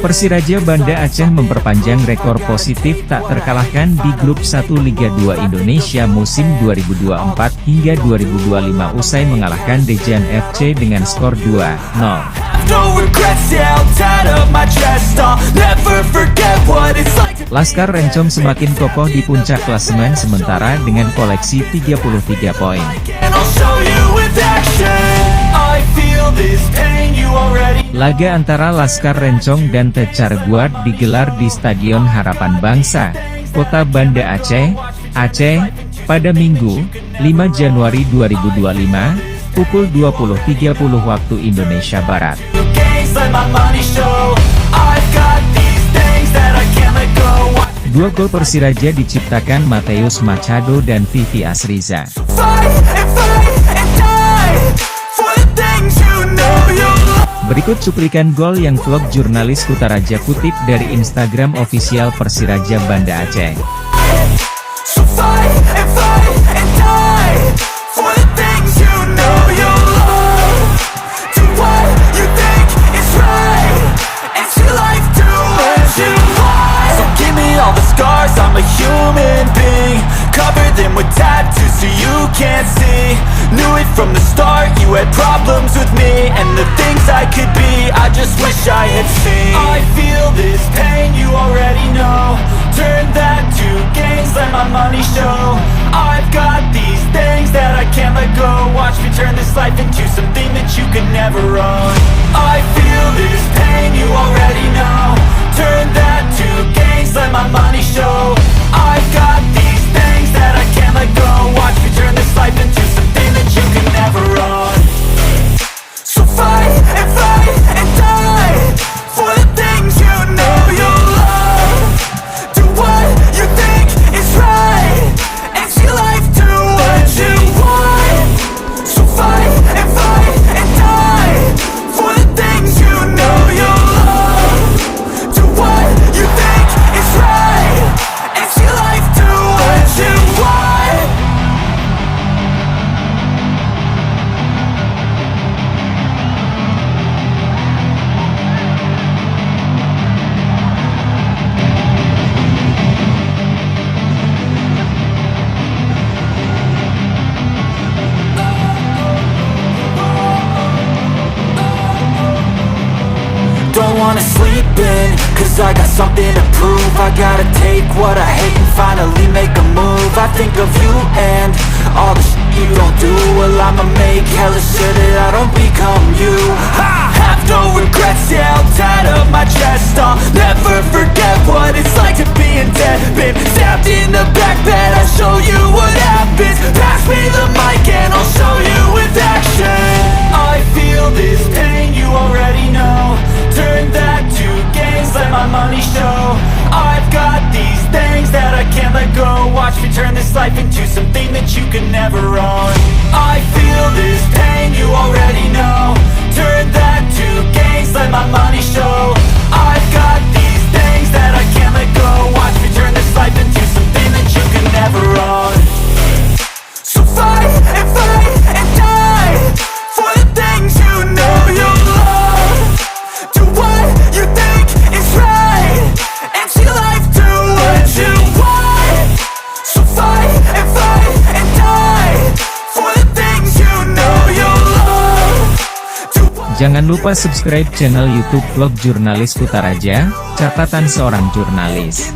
Persiraja Banda Aceh memperpanjang rekor positif tak terkalahkan di Grup 1 Liga 2 Indonesia musim 2024 hingga 2025 usai mengalahkan Dejan FC dengan skor 2-0. Laskar Rencong semakin kokoh di puncak klasemen sementara dengan koleksi 33 poin. Laga antara Laskar Rencong dan Tecar Guard digelar di Stadion Harapan Bangsa, Kota Banda Aceh, Aceh, pada Minggu, 5 Januari 2025, pukul 20.30 waktu Indonesia Barat. Dua gol Persiraja diciptakan Mateus Machado dan Vivi Asriza. Berikut cuplikan gol yang vlog jurnalis Kutaraja kutip dari Instagram official Persiraja Banda Aceh. I'm a human being, cover them with tattoos so you can't see. Knew it from the start, you had problems with me and the things I could be, I just wish I had seen. I feel this pain, you already know. Turn that to gains, let my money show. I've got these things that I can't let go. Watch me turn this life into something that you can never own. I feel this pain, you already know. Turn that to gains, let my money show. I've got these things that I can't let go. Watch me turn this life into something that you can never own. So fight and die for the things you know you love. Do what you think is right and see life do what you want. So fight and die for the things you know you love. Do what you think is right and see life do what you want. Don't wanna sleep in, cause I got something to prove. I gotta take what I hate and finally make a move. I think of you and all the shit you don't do. Well, I'ma make hella sure that I don't become you. I have no regrets, yeah, I'll tie up my chest. I'll never forget what it's like to be in debt. Been stabbed in the back bed, I'll show you what happens. Pass me the mic and I'll show you with action. I feel this pain, you already know. Turn that to gains, let my money show. I've got these things that I can't let go. Watch me turn this life into something that you can never own. I feel this pain, you already know. Turn that to gains, let my money show. I've got these things that I can't let go. Watch me turn this life into something that you can never own. So fight and die for the things you know you love. Do what you think is right and see life do what you want. So fight and die for the things you know you love. Jangan lupa subscribe channel YouTube vlog jurnalis Kutaraja, catatan seorang jurnalis.